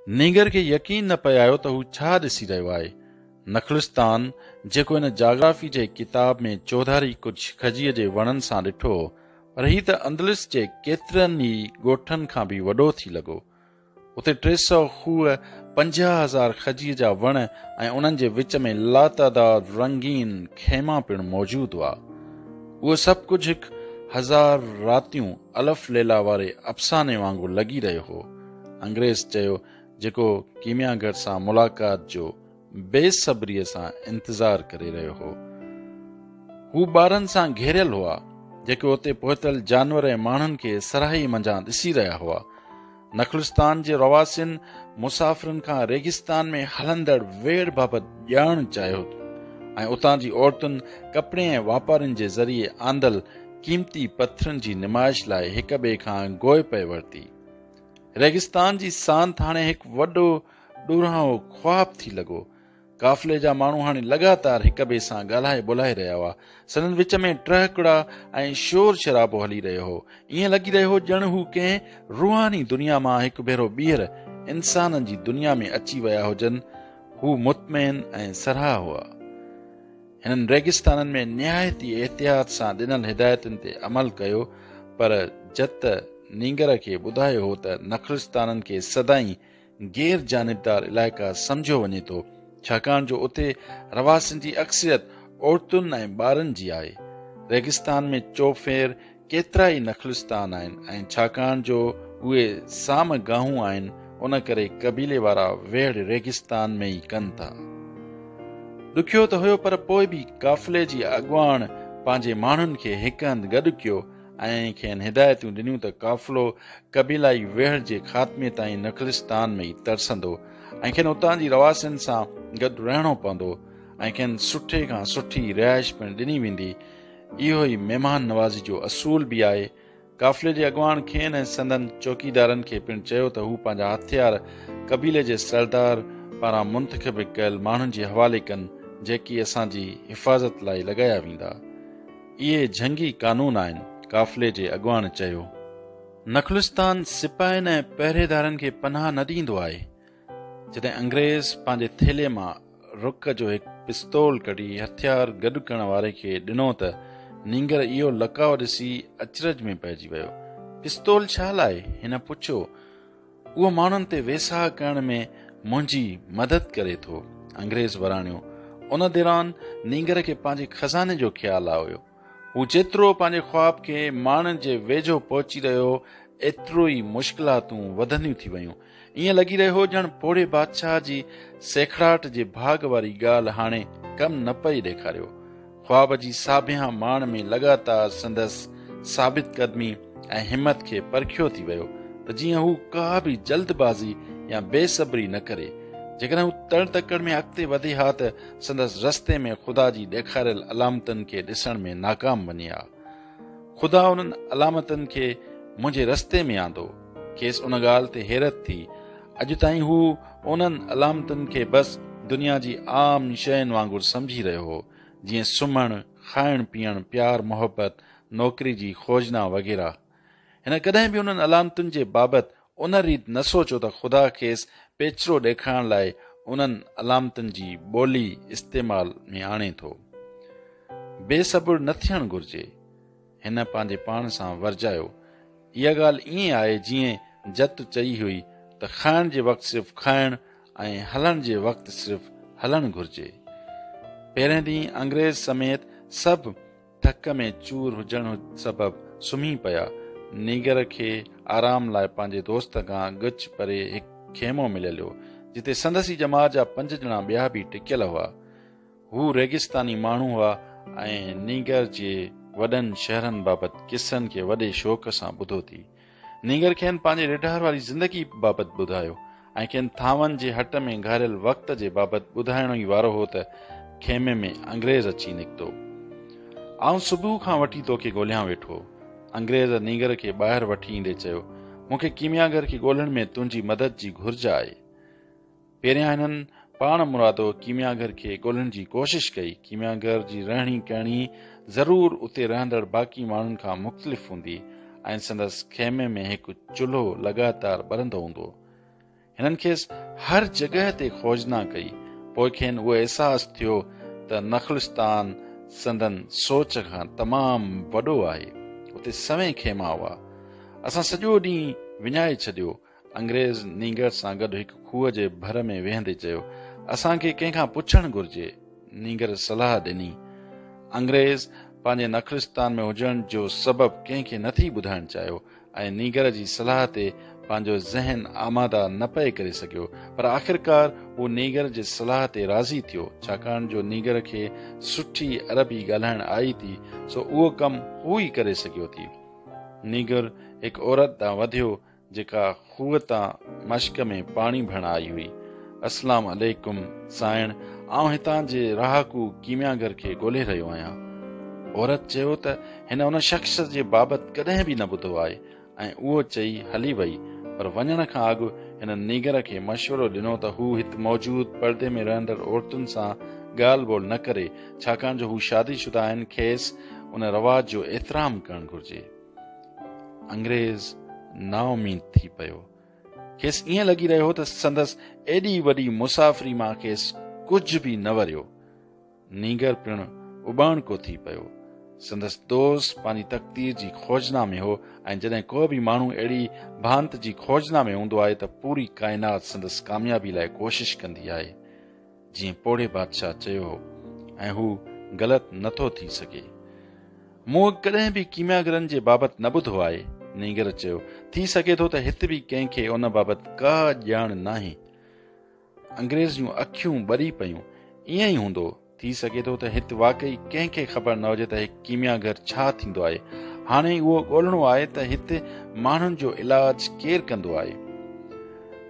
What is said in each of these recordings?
Nigger खे यकीन न पियो त हू छा ॾिसी रहियो आहे। नखलिस्तान जेको हिन जाग्राफी जे किताब में चौधारी कुझु खजीअ जे वणनि सां ॾिठो, पर ही त अंदलिस जे केतिरनि ई ॻोठनि खां बि वॾो थी लॻो। उते 300 खूह, 50,000 खजीअ जा वण ऐं उन्हनि जे विच में लातादाद रंगीन खेमा पिणु मौजूदु हुआ। उहो सभु कुझु 1000 रातियूं अलफ लैला वारे अफ़साने वांगुरु लॻी रहियो हो। अंग्रेज़ चयो, जेको कीमियागर सां मुलाक़ात जो बेसब्रीअ सां इंतज़ार करे रहियो हो। हू ॿारनि सां घेरियल हुआ, जेके उते पहुतल जानवर ऐं माण्हुनि खे सराही मंझां ॾिसी रहिया हुआ। नखलिस्तान जे रवासिन मुसाफ़िरनि खां रेगिस्तान में हलंदड़ वेड़ बाबति ॼाण चाहियो ऐं उतां जी औरतुनि कपिड़े ऐं वापारियुनि जे ज़रिए आंदल क़ीमती पथरनि जी निमाइश लाइ हिक ॿिए खां गोए पए वरिती। रेगिस्तान जी सांत हाणे हिकु वॾो ॾुरांओ ख्वाब थी लॻो। काफ़िले जा माण्हू हाणे लगातार हिक ॿिए सां ॻाल्हाए ॿोलाए रहिया हुआ। संदनि विच में टहकड़ा ऐं शोर शराबो हली रहियो हो। ईअं लॻी रहियो हो ॼण हू कंहिं रूहानी दुनिया मां हिकु भेरो ॿीहर इंसाननि जी दुनिया में अची विया हुजनि। हू मुतमइन ऐं सराह हुआ। हिननि रेगिस्ताननि में निहायती एहतियात सां ॾिनल हिदायतुनि ते अमल कयो, पर जत नींगर खे ॿुधायो हो त नखलिस्ताननि खे सदाई गैर जानिबदार इलाइक़ा सम्झो वञे थो, छाकाणि जो उते रवासिन जी अक्सरियत औरतुनि ऐं ॿारनि जी आहे। रेगिस्तान में चौफेर केतिरा ई नखलिस्तान आहिनि ऐं छाकाणि जो उहे साम गाहूं आहिनि, उन करे कबीले वारा वेड़ रेगिस्तान में ई कनि था। ॾुखियो त हुयो, पर पोइ बि काफ़िले जी अॻुवाण पंहिंजे माण्हुनि खे हिक हंधि गॾु कयो ऐं खेनि हिदायतूं ॾिनियूं त काफ़िलो कबीलाई वेड़ जे ख़ात्मे ताईं नखलिस्तान में ई तरसंदो ऐं खेनि उतां जी रवासिन सां गॾु रहणो पवंदो ऐं खेनि सुठे खां सुठी रिहाइश पिणु ॾिनी वेंदी। इहो ई महिमान नवाज़ी जो असूल बि आहे। काफ़िले जे अॻुवाण खेनि ऐं संदन चौकीदारनि खे पिणु चयो त हू पंहिंजा हथियार कबीले जे सरदार पारां मुंतखब कयल माण्हुनि जे हवाले कनि, जेकी असांजी हिफ़ाज़त लाइ लॻाया वेंदा। इहे झंगी कानून आहिनि, काफ़िले जे अॻुवाण चयो। नखलिस्तान सिपाहियुनि ऐं पहिरेदारनि खे पनाह न ॾींदो आहे। जॾहिं अंग्रेज़ पंहिंजे थेले मां रुक जो हिकु पिस्तौल कढी हथियार गॾु करण वारे खे ॾिनो त नींगर इहो लकाउ ॾिसी अचरज में पइजी वियो। पिस्तौल छा लाइ? हिन पुछियो। उहो माण्हुनि ते वेसाह करण में मुंहिंजी मदद करे थो, अंग्रेज़ वराणियो। उन दौरान नींगर खे पंहिंजे खज़ाने जो ख़्यालु आयो। हू जेतिरो पंहिंजे ख्वाब खे माण्हुनि जे वेझो पहुची रहियो, एतिरो ई मुश्किलातूं वधंदियूं थी वयूं। ईअं लॻी रहियो हो ॼण पोड़े बादशाह जी सेखड़ाट जे भाग वारी ॻाल्हि हाणे कमु न पई ॾेखारियो। ख्वाब जी साबिया माण में लगातार संदसि साबित कदमी ऐं हिमत खे परखियो थी वियो त जीअं हू का बि जल्दबाज़ी या बेसब्री न करे। जेकॾहिं हू तड़ तकड़ में अॻिते वधे हा त संदसि रस्ते में ख़ुदा जी ॾेखारियल अलामतनि खे ॾिसण में नाकाम वञे हा। ख़ुदा उन्हनि अलामतनि खे मुंहिंजे रस्ते में आंदो। खेसि उन ॻाल्हि ते हैरत थी। अॼु ताईं हू उन्हनि अलामतनि खे बसि दुनिया जी आम शयुनि वांगुरु सम्झी रहियो हो, जीअं सुम्हणु, खाइणु पीअणु, प्यार मोहबत, नौकरी जी खोजना वग़ैरह। हिन कॾहिं बि उन्हनि अलामतुनि जे बाबति उन रीति न सोचियो त ख़ुदा खेसि पेचरो ॾेखारण लाइ उन्हनि अलामतुनि जी ॿोली इस्तेमाल में आणे थो। बेसब्र न थियणु घुर्जे, हिन पंहिंजे पाण सां वरजायो। इहा ॻाल्हि ईअं आहे जीअं जत चई हुई त खाइण जे वक़्तु सिर्फ़ु खाइणु ऐं हलण जे वक़्तु सिर्फ़ु हलणु घुर्जे। पहिरें ॾींहुं अंग्रेज़ समेत सभु थक में चूर हुजण सबबि सुम्ही पिया। नीगर खे आराम लाइ पंहिंजे दोस्त खां ॻच परे हिकु खेमो मिलियल हो, जिते संदसी जमात जा 5 ॼणा ॿिया बि टिकियल हुआ। हू रेगिस्तानी माण्हू हुआ ऐं नीगर जे वॾनि शहरनि बाबति किसनि खे वॾे शौक़ सां ॿुधो थी। नीगर खेनि पंहिंजे रिटायर वारी ज़िंदगी बाबति ॿुधायो ऐं खेनि थावनि जे हट में घारियल वक़्त जे बाबति ॿुधाइण ई वारो हो त खेमे में अंग्रेज़ अची निकितो। आउं सुबुह खां वठी तोखे ॻोल्हियां वेठो, अंग्रेज़ नीगर खे ॿाहिरि वठी ईंदे चयो। मूंखे कीमियागर खे ॻोल्हण में तुंहिंजी मदद जी घुर्ज आहे। पहिरियां हिननि पाण मुरादो कीमियागर खे ॻोल्हण जी कोशिश कई। कीमियागर जी रहणी कहणी ज़रूर उते रहंदड़ बाक़ी माण्हुनि खां मुख़्तलिफ़ हूंदी ऐं संदसि खेमे में हिकु चुल्हो लगातार ॿरंदो हूंदो। हिननि खेसि हर जॻह ते खोजना कई। पोइ खेनि उहो अहसासु थियो त नख़लिस्तान संदन सोच खां तमामु वॾो आहे। उते सवें खेमा हुआ। असां सॼो ॾींहुं विञाए छॾियो। अंग्रेज़ नीगर सां गॾु हिकु खूह जे भर में वेहंदे चयो, असांखे कंहिंखां पुछणु घुर्जे। नीगर सलाह ॾिनी। अंग्रेज़ पंहिंजे नख़लिस्तान में हुजण जो सबबु कंहिंखे नथी ॿुधाइणु चाहियो ऐं नीगर जी सलाह ते पंहिंजो ज़हन आमादा न पए करे सघियो, पर आख़िरकार उहो नीगर जे सलाह ते राज़ी थियो। छाकाणि जो नीगर खे सुठी अरबी ॻाल्हाइण आई थी, सो उहो कमु हू ई करे सघियो थी। नीगर हिकु औरत ॾांहुं वधियो जेका खूह तां मश्क में पाणी भरण आई हुई। अस्सलाम अलैकुम साइण, आउं हितां जे रहाकू कीमियागर खे ॻोल्हे रहियो आहियां। औरत चयो त हिन उन शख़्स जे बाबति कॾहिं बि न ॿुधो आहे ऐं उहो चई हली वई, पर वञण खां अॻु हिन नीगर खे मशवरो ॾिनो त हू हिते मौजूद पर्दे में रहंदड़ औरतुनि सां ॻाल्हि ॿोल न करे, छाकाणि जो हू शादीशुदा आहिनि। खेसि उन रवाज जो एतिराम करणु घुर्जे। अंग्रेज़ नाउमीद थी पियो। खेसि ईअं लॻी रहियो त संदसि एॾी वॾी मुसाफ़िरी मां खेसि कुझु बि न वरियो। नीगर पिणु उॿाणको थी पियो। संदसि दोस्त पंहिंजी तक़दीर जी खोजना में हो ऐं जॾहिं को बि माण्हू अहिड़ी भांत जी खोजना में हूंदो आहे त पूरी काइनात संदसि कामयाबी लाइ कोशिश कंदी आहे। जीअं पोड़े बादशाह चयो हो, ऐं हू ग़लति नथो थी सघे। मूं कॾहिं बि कीमियागरनि जे बाबति न ॿुधो आहे, नीगर चयो। थी सघे थो त हिते बि कंहिंखे उन बाबति का ॼाण नाहे। अंग्रेज़ जूं अखियूं ॿरी पयूं। ईअं ई हूंदो। थी सघे थो त हिते वाकई कंहिंखे ख़बर न हुजे त हिकु कीमियागर छा थींदो आहे। हाणे उहो ॻोल्हणो आहे त हिते माण्हुनि जो इलाज केरु कंदो आहे।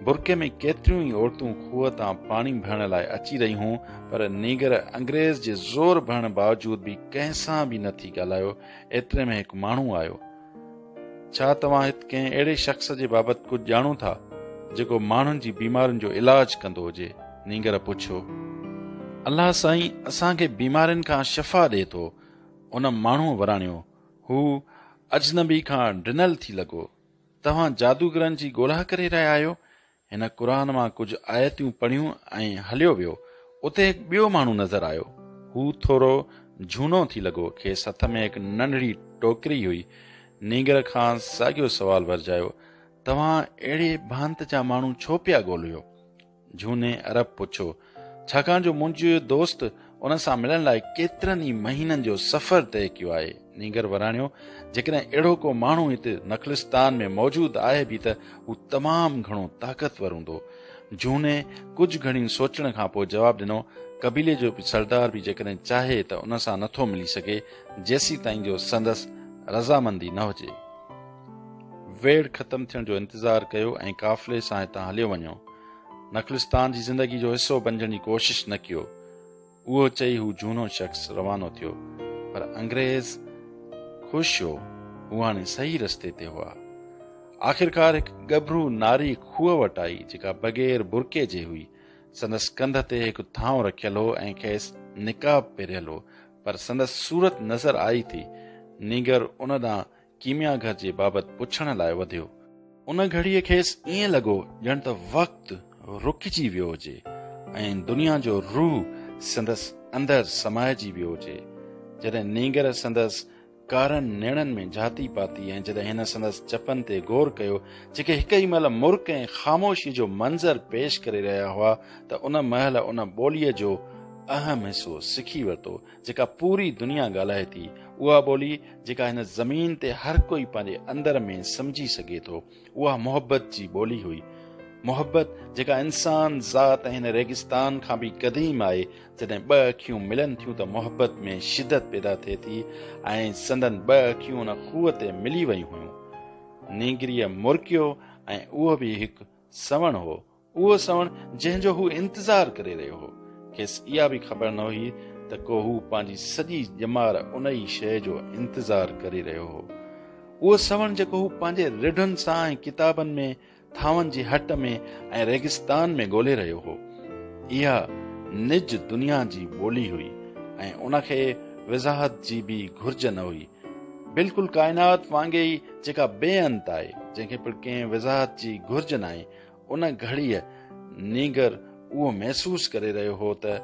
बुरके में केतिरियूं ई औरतूं खूह तां पाणी भरण लाइ अची रहियूं हुयूं, पर नीगर अंग्रेज़ जे ज़ोर भरण बावजूद बि कंहिंसां बि नथी ॻाल्हायो। एतिरे में हिकु माण्हू आयो। छा तव्हां हिते कंहिं अहिड़े शख़्स जे बाबति कुझु ॼाणो था जेको माण्हुनि जी बीमारियुनि जो इलाज कंदो हुजे? नीगर पुछियो। अल्लाह साईं असांखे बीमारियुनि खां शफ़ा ॾे थो, उन माण्हूअ वराणियो। हू अजनबी खां ॾिनल थी लॻो। तव्हां जादूगरनि जी ॻोल्हा करे रहिया आहियो? हिन क़ुरान मां कुझु आयतूं पढ़ियूं ऐं हलियो वियो। उते हिकु ॿियो माण्हू नज़र आयो। हू थोरो झूनो थी लॻो। खेसि हथ में हिकु नंढड़ी टोकरी हुई। नीगर खां साॻियो सवाल वरजायो, तव्हां अहिड़े भांत जा माण्हू छो पिया ॻोल्हियो? झूने अरब पुछो। छाकाणि जो मुंहिंजो दोस्त उन सां मिलण लाइ केतिरनि ई महीननि जो सफ़र तइ कयो आहे। नीगर वराणियो। जेकॾहिं अहिड़ो को माण्हू हिते नख़लिस्तान में मौजूदु आहे बि त हू तमामु घणो ताक़तवर हूंदो। झूने कुझु घणी सोचण खां पोइ जवाबु ॾिनो, कबीले जो सरदार बि जेकॾहिं चाहे त उन सां नथो मिली सघे जेसी ताईं जो संदसि रज़ामंदी न हुजे। वेड़ ख़तमु थियण जो इंतज़ारु कयो ऐं काफ़िले सां हितां हलियो वञो। नख़लिस्तान जी ज़िंदगी जो हिसो बणजण जी कोशिश न कयो। उहो चई हू झूनो शख़्स रवानो थियो। पर अंग्रेज़ ख़ुशि हो। हू हाणे सही रस्ते ते हुआ। आख़िरकार हिकु गभरू नारी खूह वटि आई जेका बग़ैर बुरके जे हुई। संदसि कंध ते हिकु थांव रखियल हो ऐं खेसि निकाब पहिरियल हो, पर संदसि सूरत नज़र आई थी। नीगर उन ॾांहुं कीमियागर जे बाबति पुछण लाइ वधियो। उन घड़ीअ खेसि ईअं लॻो ॼण त वक़्तु रुकिजी वियो हुजे ऐं दुनिया जो रूह संदसि अंदरि समाइजी वियो हुजे। जॾहिं नीगर संदसि कारनि नेणनि में जाती पाती ऐं जॾहिं हिन संदसि चपनि ते गौर कयो जेके हिक ई महिल मुर्क ऐं ख़ामोशी जो मंज़र पेश करे रहिया हुआ, त उन महिल उन ॿोलीअ जो अहम हिसो सिखी वरितो जेका पूरी दुनिया ॻाल्हाए थी। उहा ॿोली जेका हिन ज़मीन ते हर कोई पंहिंजे अंदर में सम्झी सघे थो। उहा मोहबत जी ॿोली हुई। मोहबत जेका इंसान ज़ात ऐं हिन रेगिस्तान खां बि क़दीम आहे। जॾहिं ॿ अखियूं मिलनि थियूं त मोहबत में शिदत पैदा थिए थी ऐं संदन ॿ अखियूं उन खूह ते मिली वयूं हुयूं। नीगरीअ मुर्कियो ऐं उहो बि हिकु सवण हो। उहो सवण जंहिंजो हू इंतज़ारु करे रहियो हो। खेसि इहा बि ख़बर न हुई त को हू पंहिंजी सॼी ॼमार उन ई शइ जो इंतज़ारु करे रहियो हो। उहो सवण जेको हू पंहिंजे रिढुनि सां ऐं किताबनि में, थावनि जी हट में ऐं रेगिस्तान में ॻोल्हे रहियो हो। इहा निज दुनिया जी ॿोली हुई ऐं उनखे वज़ाहत जी बि घुर्ज न हुई। बिल्कुलु काइनात वांगुरु ई जेका बेअंत आहे, जंहिंखे पिणु कंहिं वज़ाहत जी घुर्ज न आहे, उन घड़ीअ नीगर उहो महसूस करे रहियो हो त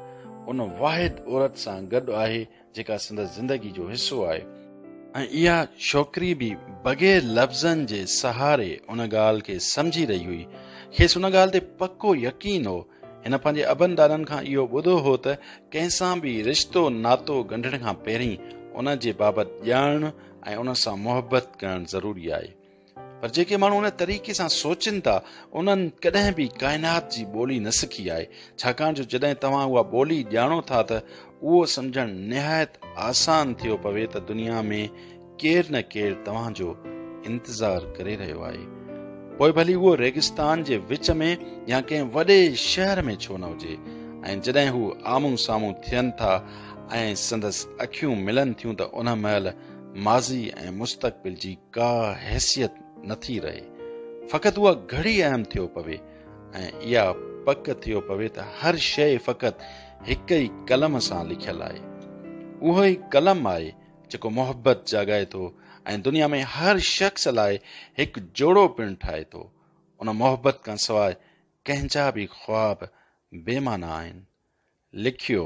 उन वाहिद औरत सां गॾु आहे जेका संदसि ज़िंदगी जो हिसो आहे। ऐं इहा छोकिरी बि बग़ैर लफ़्ज़नि जे सहारे उन ॻाल्हि खे समझी रही हुई। खेसि उन ॻाल्हि ते पको यकीन हो। हिन पंहिंजे अबनि ॾाॾनि खां इहो ॿुधो हो त कंहिंसां बि रिश्तो नातो ॻंढण खां पहिरीं उन जे बाबति ॼाण ऐं उन सां मुहबत करणु ज़रूरी आहे। पर जेके माण्हू उन तरीक़े सां सोचनि था उन्हनि कॾहिं बि काइनात जी ॿोली न सिखी आहे, छाकाणि जो जॾहिं तव्हां उहा ॿोली ॼाणो था त उहो सम्झणु निहायत आसान थियो पवे त दुनिया में केरु न केरु तव्हांजो इंतज़ारु करे रहियो आहे, पोइ भली उहो रेगिस्तान जे विच में या कंहिं वॾे शहर में छो न हुजे। ऐं जॾहिं हू आम्हूं साम्हूं थियनि था ऐं संदसि अखियूं मिलनि थियूं त उन महिल माज़ी ऐं मुस्तक़बिल जी का हैसियत नथी रहे, फ़क़ति उहा घड़ी अहम थियो पवे ऐं इहा पक थियो पवे त हर शइ फ़क़ति हिक ई कलम सां लिखियलु आहे। उहो ई कलम आहे जेको मोहबत जाॻाए थो ऐं दुनिया में हर शख़्स लाइ हिकु जोड़ो पिणु ठाहे थो। उन मोहबत खां सवाइ कंहिंजा बि ख्वाब बेमाना आहिनि। लिखियो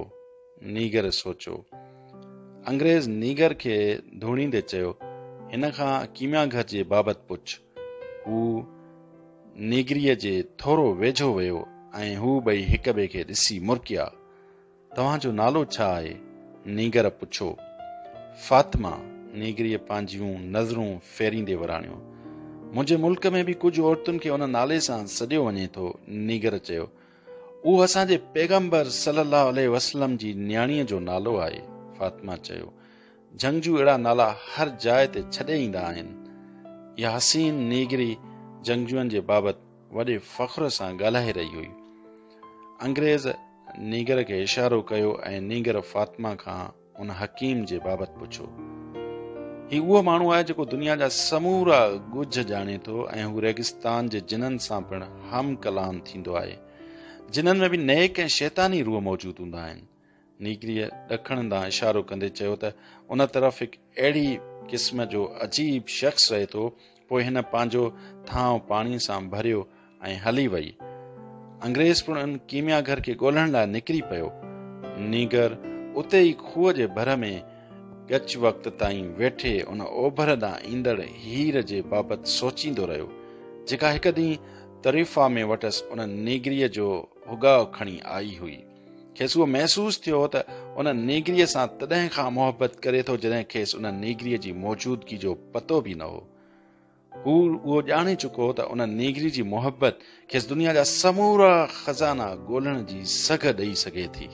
नीगर सोचो। अंग्रेज़ नीगर खे धूणींदे चयो, हिन खां कीमिया घर जे बाबति पुछ। हू नीगरीअ जे थोरो वेझो वियो ऐं हू ॿई हिक ॿिए खे ॾिसी मुरकिया। तव्हांजो नालो छा आहे? नीगर पुछो। फातिमा, नीगरीअ पंहिंजियूं नज़रूं फेरींदे वराणियो। मुंहिंजे मुल्क में बि कुझु औरतुनि खे उन नाले सां सॾियो वञे थो, नीगर चयो। उहो असांजे पैगंबर सल्लल्लाहु अलैहि वसल्लम जी न्याणीअ जो नालो आहे, फातिमा चयो। जंगजू अहिड़ा नाला हर जाइ ते छॾे ईंदा आहिनि। इहा हसीन नीगरी जंगजुअनि जे बाबति वॾे फ़ख्र सां ॻाल्हाए रही हुई। अंग्रेज़ नीगर खे इशारो कयो ऐं नीगर फातिमा खां उन हकीम जे बाबति पुछो। ही उहो माण्हू आहे जेको दुनिया जा समूरा ॻुझ ॼाणे थो ऐं हू रेगिस्तान जे जिननि सां पिणु हम कलाम थींदो आहे, जिननि में बि नेक ऐं शैतानी रूह मौजूदु हूंदा आहिनि। नीगरीअ ॾखण ॾांहुं इशारो कंदे चयो त उन तरफ़ हिकु अहिड़ी क़िस्म जो अजीब शख़्स रहे थो। पोइ हिन पंहिंजो थांव पाणीअ सां भरियो ऐं हली वई। अंग्रेज़ पिणु उन कीमिया घर खे ॻोल्हण लाइ निकिरी पियो। नीगर उते ई खूह जे भर में गच वक़्त ताईं वेठे उन ओभर ॾांहुं ईंदड़ हीर जे बाबति सोचींदो रहियो, जेका हिकु ॾींहुं तरीफ़ा में वटसि उन नीगरीअ जो हुगाव खणी आई हुई। खेसि उहो महसूस थियो त उन नीगरीअ सां तॾहिं खां मोहबत करे थो जॾहिं खेसि उन नीगरीअ जी मौजूदगी जो पतो बि न हो। हू उहो ॼाणे चुको हो त उन नीगरी जी मोहबत खेसि दुनिया जा समूरा खज़ाना ॻोल्हण जी सघ ॾेई सघे थी।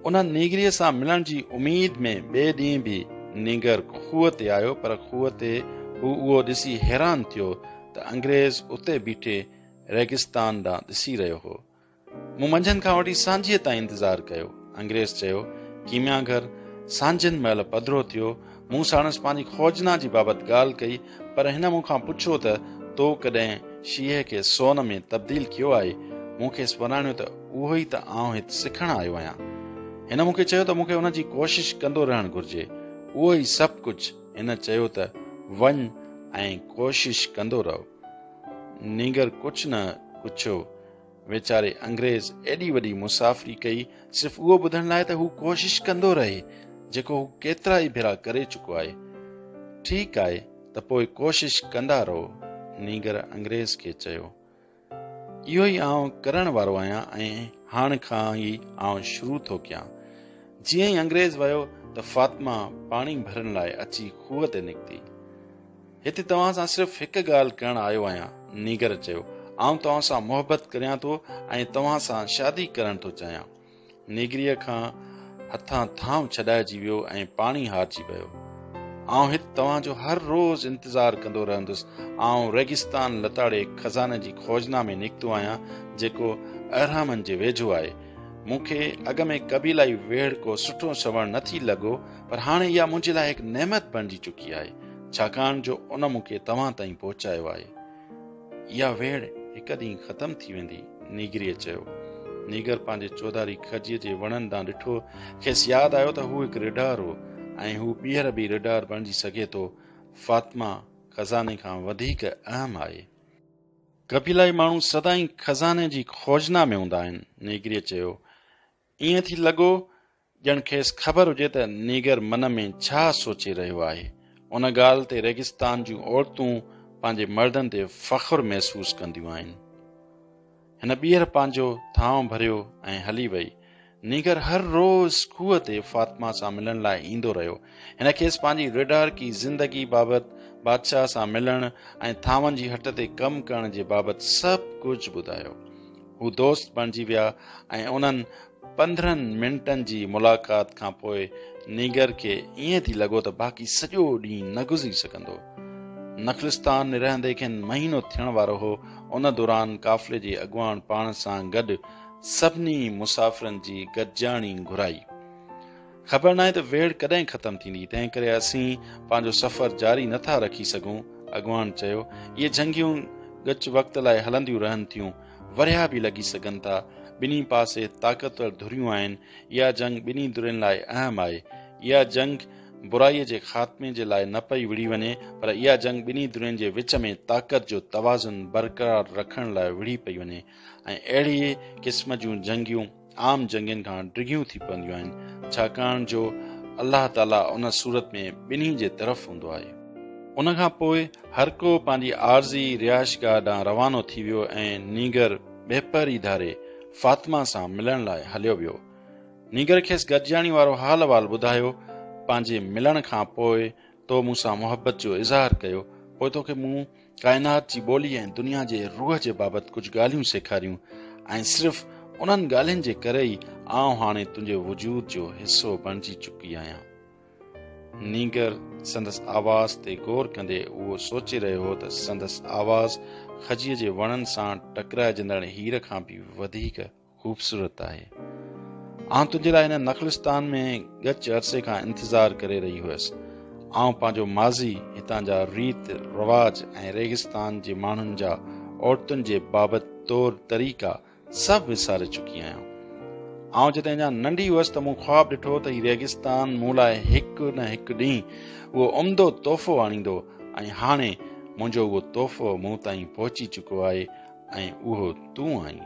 उन नीगरीअ सां मिलण जी उमीद में ॿिए ॾींहुं बि नीगर खूह ते आयो, पर खूह ते हू उहो ॾिसी हैरान थियो त अंग्रेज़ उते बीठे रेगिस्तान ॾांहुं ॾिसी रहियो हो। मूं मंझंदि खां वठी सांझीअ ताईं इंतज़ारु कयो, अंग्रेज़ चयो। कीमिया घर सांझनि महिल पधिरो थियो। मूं साणसि पंहिंजी खोजना जी बाबति ॻाल्हि कई, पर हिन मूंखां पुछियो त तो कॾहिं शींहं खे सोन में तब्दील कयो आहे? मूं खेसि वराणियो त उहो ई त आउं हिते सिखणु आयो आहियां। हिन मूंखे चयो त मूंखे हुन जी कोशिशि कंदो रहणु घुर्जे। उहो ई सभु कुझु। हिन चयो त वञ ऐं कोशिशि कंदो रहो। नीगर कुझु न पुछियो। वेचारे अंग्रेज़ एॾी वॾी मुसाफ़िरी कई सिर्फ़ु उहो ॿुधण लाइ त हू कोशिशि कंदो रहे, जेको हू केतिरा ई भेरा करे चुको आहे। ठीकु आहे त पोइ कोशिशि कंदा रहो, नीगर अंग्रेज़ खे चयो। इहो ई आउं करण वारो आहियां ऐं हाणे खां ई आउं शुरू थो कयां। जीअं ई अंग्रेज़ वियो त फातिमा पाणी भरण लाइ अची खूह ते निकिती। हिते तव्हां सां सिर्फ़ु हिकु ॻाल्हि करणु आयो आहियां, नीगर चयो। आउं तव्हां सां मोहबत करियां थो ऐं तव्हां सां शादी करणु थो चाहियां। नीगरीअ खां हथां थांव छॾाइजी वियो ऐं पाणी हारजी वियो। आउं हिते तव्हांजो हर रोज़ इंतज़ारु कंदो रहंदुसि। आउं रेगिस्तान लताड़े खज़ाने जी खोजना में निकितो आहियां, जेको अहरामनि जे वेझो आहे। मूंखे अॻ में कबीलाई वेड़ को सुठो सवण नथी लॻो, पर हाणे इहा मुंहिंजे लाइ हिकु नेमत बणिजी चुकी आहे, छाकाणि जो उन मूंखे तव्हां ताईं पहुचायो आहे। इहा वेड़ हिकु ॾींहुं ख़तमु थी वेंदी, नीगरीअ चयो। नीगर पंहिंजे चौधारी खजीअ जे वणनि ॾांहुं ॾिठो। खेसि यादि आयो त हू हिकु रिडार हो ऐं हू ॿीहर बि रिडार बणिजी सघे थो। फातिमा खज़ाने खां वधीक अहम आहे। कबीलाई माण्हू सदाई खज़ाने जी खोजना में हूंदा आहिनि, नीगरीअ चयो। ईअं थी लॻो ॼण खेसि ख़बर हुजे त नीगर मन में छा सोचे रहियो आहे। उन ॻाल्हि ते रेगिस्तान जूं औरतूं पंहिंजे मर्दनि ते फ़ख्रु महसूस कंदियूं आहिनि। हिन ॿीहर पंहिंजो थांव भरियो ऐं हली वई। नीगर हर रोज़ खूह ते फातिमा सां मिलण लाइ ईंदो रहियो। हिन खेसि पंहिंजी रिडार की ज़िंदगी बाबति, बादशाह सां मिलण ऐं थांवनि जी हट ते कमु करण जे बाबति सभु कुझु ॿुधायो। हू दोस्त बणिजी विया ऐं उन्हनि 15 मिंटनि जी मुलाक़ात खां पोइ नीगर खे ईअं थी लॻो त बाक़ी सॼो ॾींहुं न गुज़री सघंदो। नखलिस्तान में रहंदे खेनि महीनो थियण वारो हो। उन दौरान काफ़िले जे अॻुवाण पाण सां गॾु सभिनी मुसाफ़िरनि जी गॾिजाणी घुराई। ख़बर नाहे त वेड़ कॾहिं ख़तमु थींदी, तंहिं करे असीं पंहिंजो सफ़र जारी नथा रखी सघूं, अॻुवाण चयो। इहे जंगियूं ॻच वक़्त लाइ हलंदियूं रहनि थियूं, वरिया बि लॻी सघनि था। ॿिन्ही पासे ताक़तवर धुरियूं आहिनि। इहा जंग ॿिन्ही धुरियुनि लाइ अहम आहे। इहा जंग बुराईअ जे ख़ात्मे जे लाइ न पई विड़ी वञे, पर इहा जंग ॿिन्ही धुरियुनि जे विच में ताक़त जो तवाज़ुन बरक़रार रखण लाइ विड़ी पई वञे। ऐं अहिड़ी क़िस्म जूं जंगियूं आम जंगियुनि खां डिघियूं थी पवंदियूं आहिनि, छाकाणि जो अल्लाह ताला उन सूरत में ॿिन्ही जे तरफ़ हूंदो आहे। उन खां पोइ हर को पंहिंजी आरज़ी रिहाइशगाह ॾांहुं रवानो थी वियो ऐं नीगर बेपरी धारे फातिमा सां मिलण लाइ हलियो वियो। नीगर खेसि गॾिजाणी वारो हाल वाल ॿुधायो। पंहिंजे मिलण खां पोइ तो मूंसां मोहबत जो इज़हार कयो। पोइ तोखे मूं काइनात जी ॿोली ऐं दुनिया जे रूह जे बाबति कुझु ॻाल्हियूं सेखारियूं ऐं सिर्फ़ उन्हनि ॻाल्हियुनि जे करे ई आउं हाणे तुंहिंजे वजूद जो हिसो बणिजी चुकी आहियां। नीगर संदसि आवाज़ ते गौर कंदे उहो सोचे रहियो हो त संदसि आवाज़ खजीअ जे वणनि सां टकराइजंदड़ हीर खां बि वधीक ख़ूबसूरत आहे। आउं तुंहिंजे लाइ हिन नखलिस्तान में ॻच अरसे खां इंतज़ारु करे रही हुयसि। आउं पंहिंजो माज़ी, हितां जा रीत रिवाज ऐं रेगिस्तान जे माण्हुनि जा औरतुनि जे बाबति तौर तरीक़ा सभु विसारे चुकी आहियां। आउं जॾहिं अञा नंढी हुअसि त मूं ख्वाबु ॾिठो त हीउ रेगिस्तान मूं लाइ हिकु न हिकु ॾींहुं उहो उम्दो तोहफ़ो आणींदो, ऐं हाणे मुंहिंजो उहो तोहफ़ो मूं ताईं पहुची चुको आहे ऐं उहो तूं आहीं।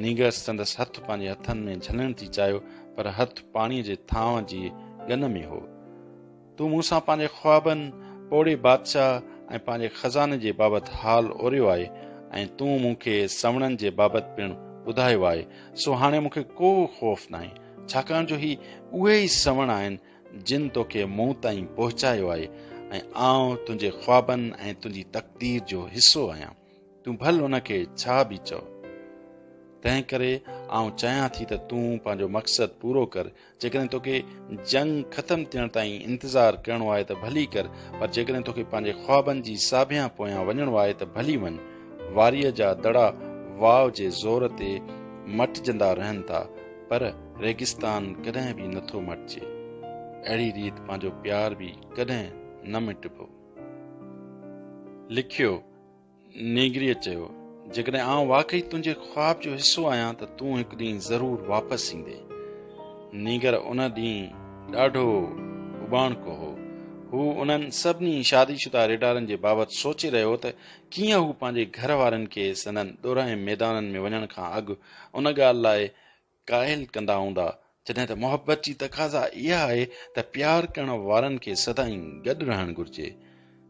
नीगर संदसि हथु पंहिंजे हथनि में झलण थी चाहियो, पर हथु पाणीअ जे थांव जी गन में हो। तूं मूंसां पंहिंजे ख्वाबनि, पोड़े बादशाह ऐं पंहिंजे खज़ाने जे बाबति हाल ओरियो आहे ऐं तूं मूंखे सवणनि जे बाबति पिणु ॿुधायो आहे। सो हाणे मूंखे को ख़ौफ़ नाहे, छाकाणि जो ही उहे ई सवण आहिनि जिन तोखे मूं ताईं पहुचायो आहे ऐं आउं तुंहिंजे ख्वाबनि ऐं तुंहिंजी तक़दीर जो हिसो आहियां। तूं भल उन खे छा बि चओ। तंहिं करे आउं चाहियां थी त तूं पंहिंजो मक़सदु पूरो कर। जेकॾहिं तोखे जंग ख़तमु थियण ताईं इंतज़ारु करिणो आहे त भली कर, पर जेकॾहिं तोखे पंहिंजे ख्वाबनि जी साभियां पोयां वञिणो आहे त भली वञ। वारीअ जा दड़ा वाव जे ज़ोर ते मटिजंदा रहनि था, पर रेगिस्तान कॾहिं बि नथो मटिजे। अहिड़ी रीति पंहिंजो प्यार बि कॾहिं न मिटबो। लिखियो नीगरीअ चयो, जेकॾहिं आउं वाकई तुंहिंजे ख्वाब जो हिसो आहियां त तूं हिकु ॾींहुं ज़रूरु वापसि ईंदे। नीगर उन ॾींहुं ॾाढो उबाणको हो। हू उन्हनि सभिनी शादीशुदा रिडारनि जे बाबति सोचे रहियो त कीअं हू पंहिंजे घर वारनि खे सननि ॾोराए मैदाननि में वञण खां अॻु उन ॻाल्हि लाइ क़ाइल कंदा हूंदा, जॾहिं त मोहबत जी तक़ाज़ा इहा आहे त प्यार करण वारनि खे सदाईं गॾु रहणु घुर्जे।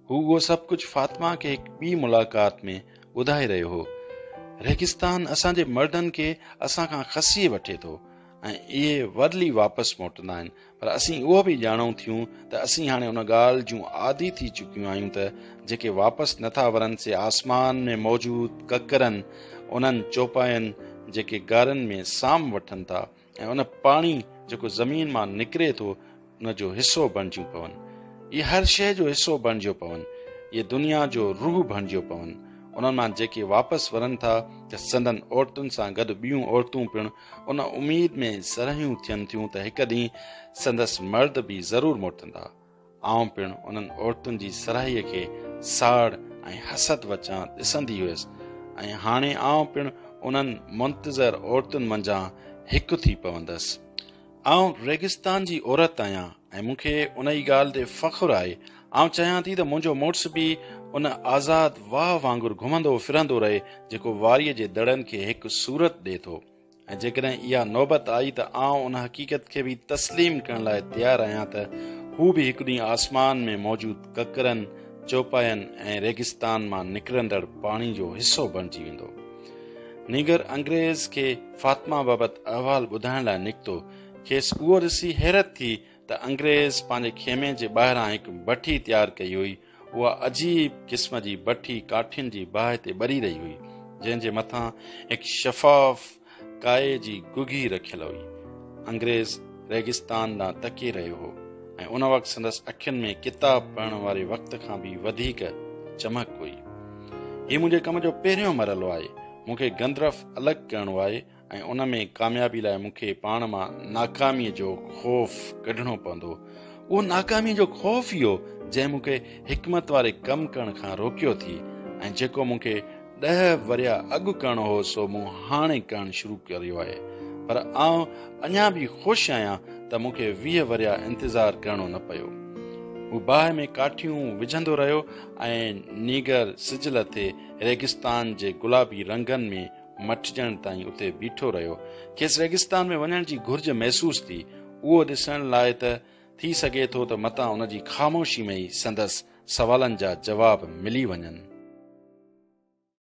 हू उहो सभु कुझु फातिमा खे हिकु ॿी मुलाक़ात में ॿुधाए रहियो हो। रेगिस्तान असांजे मर्दनि खे असां खां खसीए वठे थो ऐं इहे वरली वापसि मोटंदा आहिनि, पर असीं उहो बि ॼाणूं थियूं त असीं हाणे उन ॻाल्हि जूं आदी थी चुकियूं आहियूं त जेके वापसि नथा वरनि से आसमान में मौजूदु ककरनि, उन्हनि चौपायनि जेके गारनि में साम वठनि था ऐं उन पाणी जेको ज़मीन मां निकिरे थो उन जो हिसो बणिजियूं पवनि। इहे हर शइ जो हिसो बणिजियो पवनि। इहे दुनिया जो रूह बणिजियो पवनि। उन्हनि मां जेके वापसि वरनि था त संदन औरतुनि सां गॾु ॿियूं औरतूं पिणु उन उमेद में सरहियूं थियनि थियूं त हिकु ॾींहुं संदसि मर्द बि ज़रूरु मोटंदा। आउं पिणु उन्हनि औरतुनि जी सराहीअ खे साड़ ऐं हसद वचां ॾिसंदी हुयसि ऐं हाणे आउं पिणु उन्हनि मुंतज़र औरतुनि मंझां हिकु थी पवंदसि। आउं रेगिस्तान जी औरत आहियां ऐं मूंखे उन ई ॻाल्हि ते फ़ख्रु आहे। आउं चाहियां थी त मुंहिंजो मुड़ुस बि उन आज़ाद वाह वांगुरु घुमंदो फिरंदो रहे जेको वारीअ जे दड़नि खे हिकु सूरत ॾिए थो। ऐं जेकॾहिं इहा नौबत आई त आउं उन हक़ीक़त खे बि तस्लीम करण लाइ तयारु आहियां त हू बि हिकु ॾींहुं आसमान में मौजूदु ककरनि, चौपायनि ऐं रेगिस्तान मां निकिरंदड़ पाणी जो हिसो बणिजी वेंदो। नीगर अंग्रेज़ खे फातिमा बाबति अहवाल ॿुधाइण लाइ निकितो। खेसि उहो ॾिसी हैरत थी त अंग्रेज़ पंहिंजे खेमे जे ॿाहिरां हिकु भठी तयारु कई हुई। उहा अजीब क़िस्म जी भठी काठियुनि जी बाहि ते ॿरी रही हुई, जंहिंजे मथां हिकु शफ़ाफ़ काए जी गुगी रखियल हुई। अंग्रेज़ रेगिस्तान ॾांहुं तके रहियो हो ऐं उन वक़्तु संदसि अखियुनि में किताब पढ़ण वारे वक़्त खां बि वधीक चमक हुई। हीउ मुंहिंजे कम जो पहिरियों मरहलो आहे। मूंखे गंदरफ़ अलॻि करणो आहे ऐं उन में कामयाबी लाइ मूंखे पाण मां नाकामीअ जो ख़ौफ़ कढणो पवंदो। उहो नाकामीअ जो ख़ौफ़ ई हो जंहिं मूंखे हिकमत वारे कमु करण खां रोकियो थी ऐं जेको मूंखे 10 वरिया अॻु करणो हो सो मूं हाणे करणु शुरू कयो आहे। पर आउं अञा बि ख़ुशि आहियां त मूंखे 20 वरिया इंतज़ारु करणो न पियो। हू बाहि में काठियूं विझंदो रहियो ऐं नीगर सिजल ते रेगिस्तान जे गुलाबी रंगनि में मटिजण ताईं उते बीठो रहियो। खेसि रेगिस्तान में वञण जी घुर्ज महसूस थी। उहो ॾिसण लाइ त थी सघे थो त मतां उन जी ख़ामोशी में ई संदसि सवालनि जा जवाब मिली वञनि।